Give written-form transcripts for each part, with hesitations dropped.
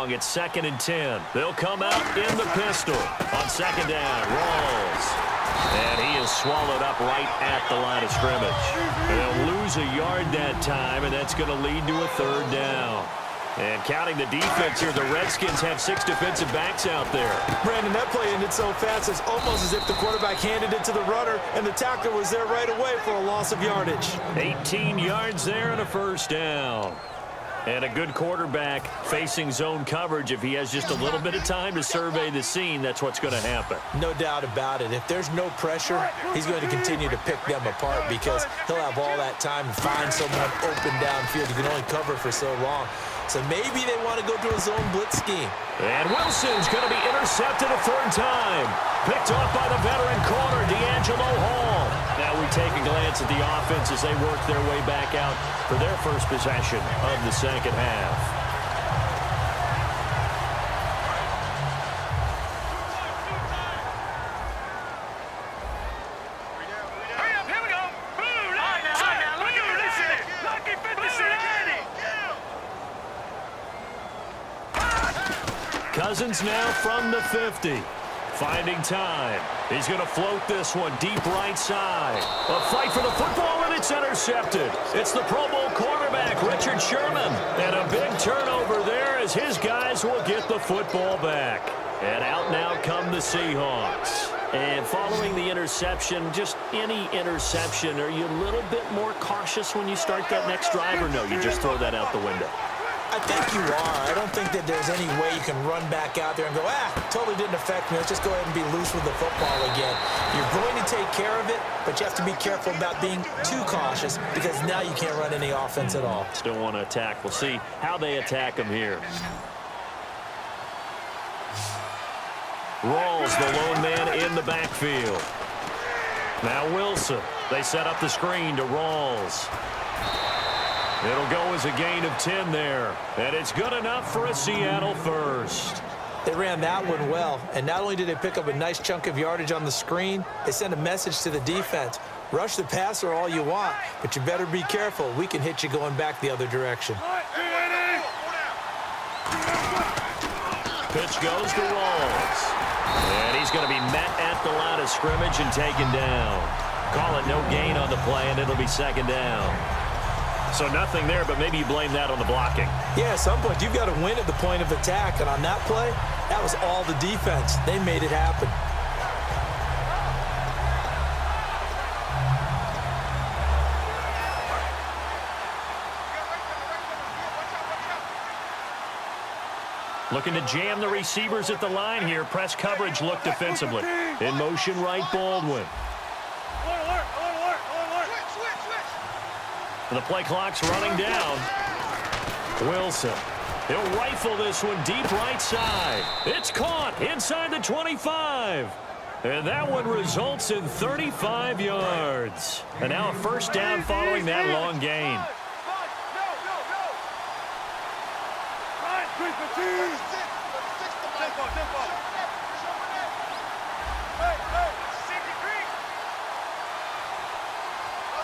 long. It's 2nd and 10. They'll come out in the pistol. On 2nd down, Rawls. And he is swallowed up right at the line of scrimmage. They'll lose a yard that time, and that's going to lead to a 3rd down. And counting the defense here, the Redskins have 6 defensive backs out there. Brandon, that play ended so fast, it's almost as if the quarterback handed it to the runner, and the tackler was there right away for a loss of yardage. 18 yards there and a 1st down. And a good quarterback facing zone coverage. If he has just a little bit of time to survey the scene, that's what's going to happen. No doubt about it. If there's no pressure, he's going to continue to pick them apart because he'll have all that time to find someone open downfield. You can only cover for so long. So maybe they want to go to a zone blitz scheme. And Wilson's going to be intercepted a 3rd time. Picked off by the veteran corner, D'Angelo Hall. Now we take a glance at the offense as they work their way back out for their first possession of the 2nd half. Cousins now from the 50. Finding time. He's going to float this one deep right side. A fight for the football, and it's intercepted. It's the Pro Bowl quarterback, Richard Sherman. And a big turnover there as his guys will get the football back. And out now come the Seahawks. And following the interception, just any interception, are you a little bit more cautious when you start that next drive, or no, you just throw that out the window? I think you are. I don't think that there's any way you can run back out there and go, totally didn't affect me. Let's just go ahead and be loose with the football again. You're going to take care of it, but you have to be careful about being too cautious because now you can't run any offense at all. Still want to attack. We'll see how they attack him here. Rawls, the lone man in the backfield. Now Wilson. They set up the screen to Rawls. It'll go as a gain of 10 there. And it's good enough for a Seattle first. They ran that one well. And not only did they pick up a nice chunk of yardage on the screen, they sent a message to the defense. Rush the passer all you want, but you better be careful. We can hit you going back the other direction. Pitch goes to Rawls. And he's going to be met at the line of scrimmage and taken down. Call it no gain on the play, and it'll be 2nd down. So nothing there, but maybe you blame that on the blocking. Yeah, at some point, you've got to win at the point of attack. And on that play, that was all the defense. They made it happen. Looking to jam the receivers at the line here. Press coverage look defensively. In motion right, Baldwin. The play clock's running down. Wilson. He'll rifle this one deep right side. It's caught inside the 25. And that one results in 35 yards. And now a 1st down following that long gain.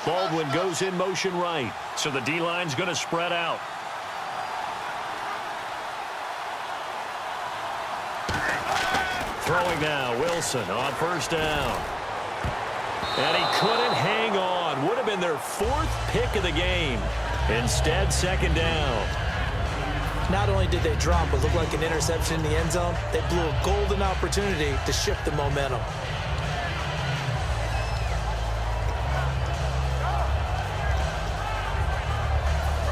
Baldwin goes in motion right. So the D-line's going to spread out. Throwing now, Wilson on 1st down. And he couldn't hang on. Would have been their 4th pick of the game. Instead, 2nd down. Not only did they drop what looked like an interception in the end zone, they blew a golden opportunity to shift the momentum.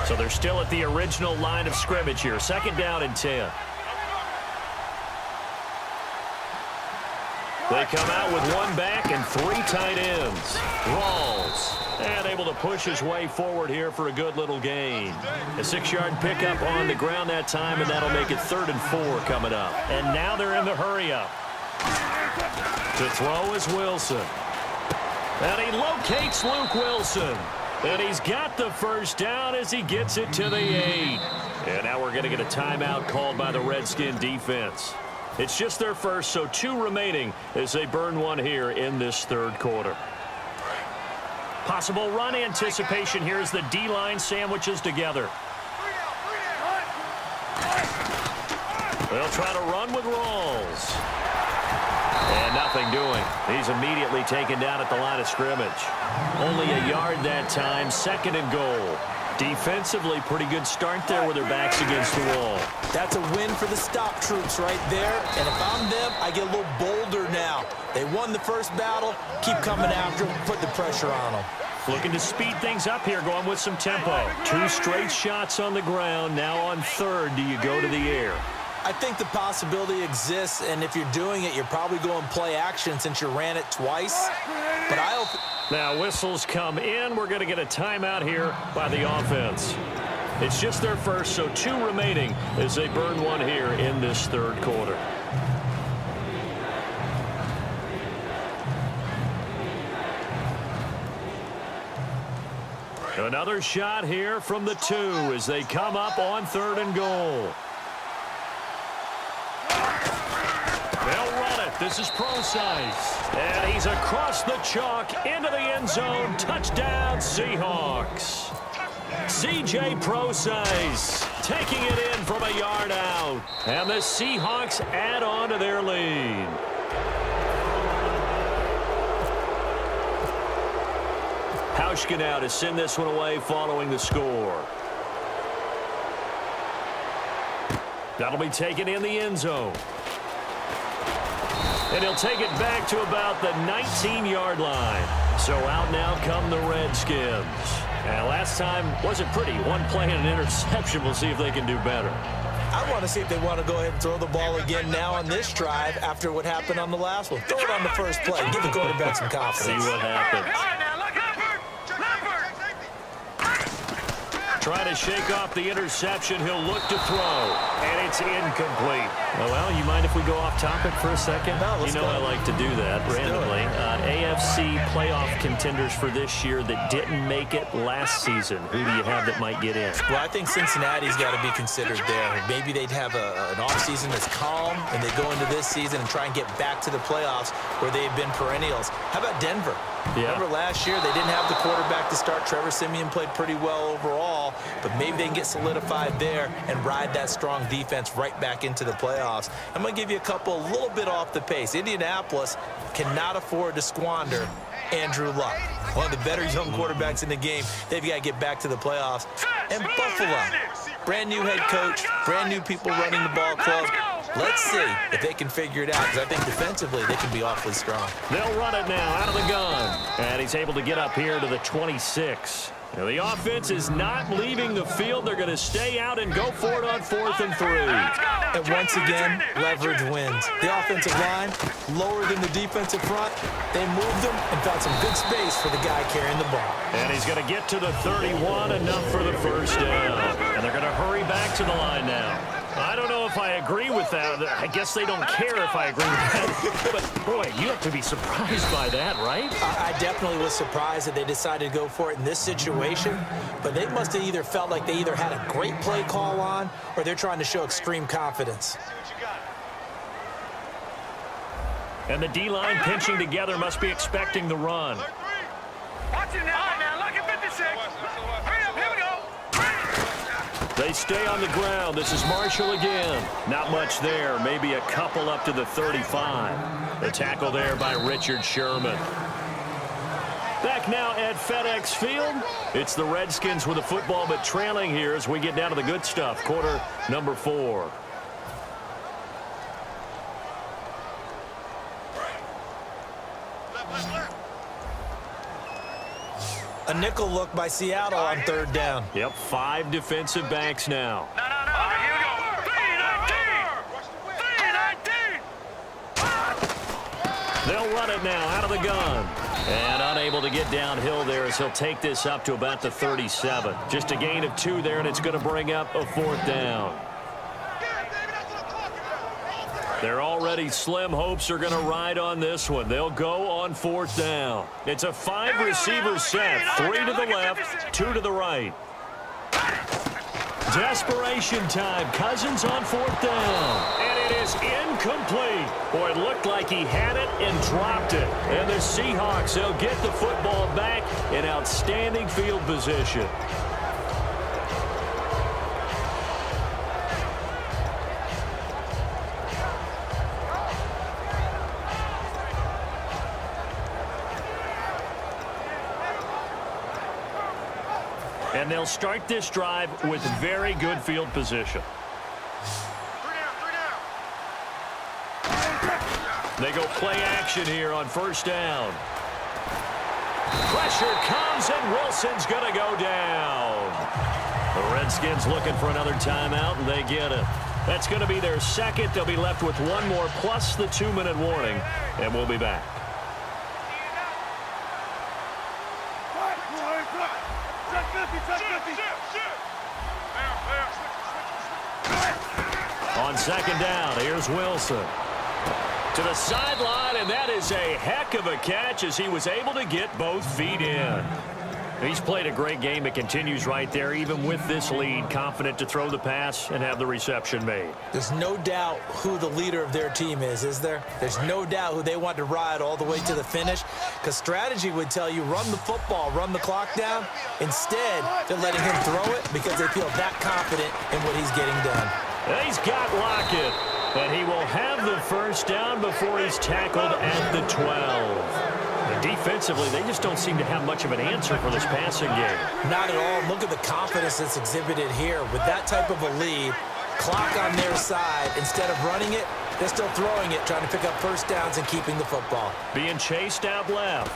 So they're still at the original line of scrimmage here. 2nd down and 10. They come out with 1 back and 3 tight ends. Rawls. And able to push his way forward here for a good little gain. A 6-yard pickup on the ground that time, and that'll make it 3rd and 4 coming up. And now they're in the hurry-up. To throw is Wilson. And he locates Luke Wilson. And he's got the 1st down as he gets it to the 8. And now we're going to get a timeout called by the Redskin defense. It's just their first, so 2 remaining as they burn one here in this 3rd quarter. Possible run anticipation here as the D-line sandwiches together. They'll try to run with Rawls. And nothing doing. He's immediately taken down at the line of scrimmage. Only a yard that time, 2nd and goal. Defensively, pretty good start there with their backs against the wall. That's a win for the stop troops right there. And if I'm them, I get a little bolder now. They won the first battle. Keep coming after them. Put the pressure on them. Looking to speed things up here, going with some tempo. 2 straight shots on the ground. Now on 3rd, do you go to the air? I think the possibility exists, and if you're doing it, you're probably going play action since you ran it twice. But I hope... Now whistles come in. We're going to get a timeout here by the offense. It's just their first, so 2 remaining as they burn one here in this 3rd quarter. Another shot here from the 2 as they come up on 3rd and goal. They'll run it. This is Procise. And he's across the chalk into the end zone. Touchdown, Seahawks. C.J. Procise taking it in from a yard out. And the Seahawks add on to their lead. Hauschka now to send this one away following the score. That'll be taken in the end zone. And he'll take it back to about the 19-yard line. So out now come the Redskins. And last time wasn't pretty. One play and an interception. We'll see if they can do better. I want to see if they want to go ahead and throw the ball again now on this drive after what happened on the last one. Throw it on the first play. Give the quarterback some confidence. See what happens. Try to shake off the interception. He'll look to throw, and it's incomplete. Oh, well, you mind if we go off topic for a second? No, let's go. I like to do that randomly. AFC playoff contenders for this year that didn't make it last season. Who do you have that might get in? Well, I think Cincinnati's got to be considered there. Maybe they'd have an offseason that's calm, and they go into this season and try and get back to the playoffs where they've been perennials. How about Denver? Yeah. Remember last year they didn't have the quarterback to start. Trevor Siemian played pretty well overall, but maybe they can get solidified there and ride that strong defense right back into the playoffs. I'm going to give you a couple a little bit off the pace. Indianapolis cannot afford to squander Andrew Luck, one of the better young quarterbacks in the game. They've got to get back to the playoffs. And Buffalo, brand new head coach, brand new people running the ball club. Let's see if they can figure it out, because I think defensively they can be awfully strong. They'll run it now out of the gun. And he's able to get up here to the 26. Now, the offense is not leaving the field. They're going to stay out and go for it on 4th and 3. And once again, leverage wins. The offensive line, lower than the defensive front. They moved them and found some good space for the guy carrying the ball. And he's going to get to the 31, enough for the first down. And they're going to hurry back to the line now. I don't know if I agree with that. I guess they don't care if I agree with that. But, boy, you have to be surprised by that, right? I definitely was surprised that they decided to go for it in this situation. But they must have either felt like they either had a great play call on or they're trying to show extreme confidence. And the D-line pinching together must be expecting the run. Watch it now, look at 56. Hurry up, here we go. They stay on the ground. This is Marshall again. Not much there. Maybe a couple up to the 35. The tackle there by Richard Sherman. Back now at FedEx Field. It's the Redskins with the football, but trailing here as we get down to the good stuff. Quarter number 4. A nickel look by Seattle on 3rd down. Yep, 5 defensive backs now. No, here we go. 3-19. They'll run it now out of the gun. And unable to get downhill there as he'll take this up to about the 37. Just a gain of 2 there, and it's going to bring up a 4th down. Their already slim hopes are going to ride on this one. They'll go on 4th down. It's a 5-receiver set. 3 to the left, 2 to the right. Desperation time. Cousins on 4th down. And it is incomplete. Boy, it looked like he had it and dropped it. And the Seahawks, they'll get the football back in outstanding field position. And they'll start this drive with very good field position. They go play action here on first down. Pressure comes, and Wilson's going to go down. The Redskins looking for another timeout, and they get it. That's going to be their second. They'll be left with one more, plus the 2-minute warning, and we'll be back. On second down, here's Wilson. To the sideline, and that is a heck of a catch as he was able to get both feet in. He's played a great game. It continues right there, even with this lead, confident to throw the pass and have the reception made. There's no doubt who the leader of their team is there? There's no doubt who they want to ride all the way to the finish, because strategy would tell you run the football, run the clock down. Instead, they're letting him throw it because they feel that confident in what he's getting done. And he's got Lockett, and he will have the first down before he's tackled at the 12. Defensively, they just don't seem to have much of an answer for this passing game. Not at all. Look at the confidence that's exhibited here. With that type of a lead, clock on their side, instead of running it, they're still throwing it, trying to pick up first downs and keeping the football. Being chased out left.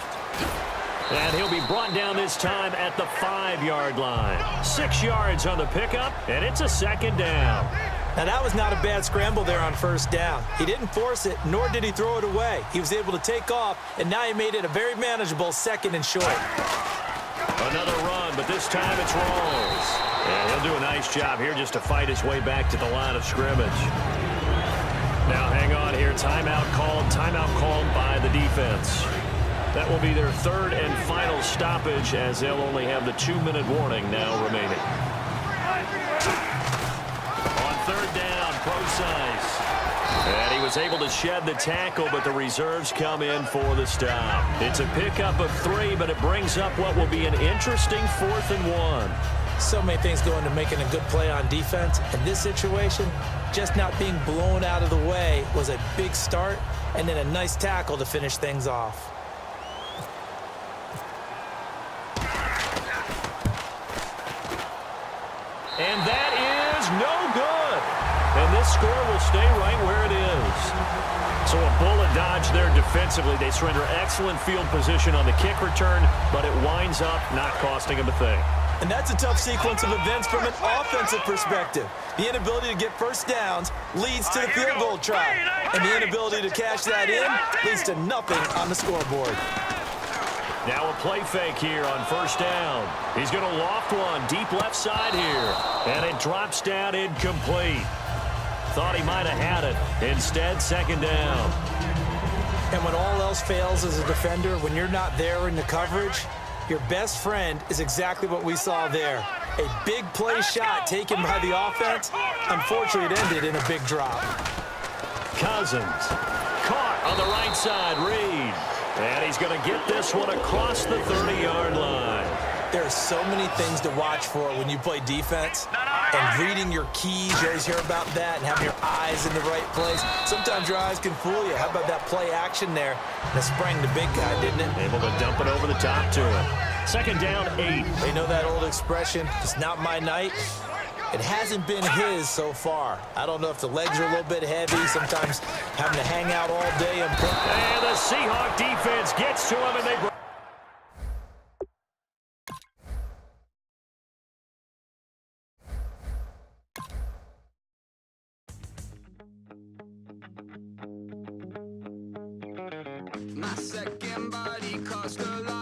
And he'll be brought down this time at the 5-yard line. 6 yards on the pickup, and it's a second down. Now, that was not a bad scramble there on first down. He didn't force it, nor did he throw it away. He was able to take off, and now he made it a very manageable second and short. Another run, but this time it's Rawls. And he'll do a nice job here just to fight his way back to the line of scrimmage. Now, hang on here. Timeout called by the defense. That will be their third and final stoppage, as they'll only have the 2-minute warning now remaining. Third down, Procise. And he was able to shed the tackle, but the reserves come in for the stop. It's a pickup of 3, but it brings up what will be an interesting 4th and 1. So many things go into making a good play on defense. In this situation, just not being blown out of the way was a big start, and then a nice tackle to finish things off. And that is no good. And this score will stay right where it is. So a bullet dodge there defensively. They surrender excellent field position on the kick return, but it winds up not costing them a thing. And that's a tough sequence of events from an offensive perspective. The inability to get first downs leads to the field goal try. And the inability to cash that in leads to nothing on the scoreboard. Now a play fake here on first down. He's going to loft one deep left side here. And it drops down incomplete. Thought he might have had it. Instead, second down. And when all else fails as a defender, when you're not there in the coverage, your best friend is exactly what we saw there. A big play shot taken by the offense. Unfortunately, it ended in a big drop. Cousins caught on the right side. Reed. And he's going to get this one across the 30-yard line. There are so many things to watch for when you play defense. And reading your keys, you always hear about that, and having your eyes in the right place. Sometimes your eyes can fool you. How about that play action there? And it sprang the big guy, didn't it? Able to dump it over the top to him. Second down, 8. They know that old expression, it's not my night. It hasn't been his so far. I don't know if the legs are a little bit heavy, sometimes having to hang out all day. And the Seahawk defense gets to him, and they... My second body cost a lot.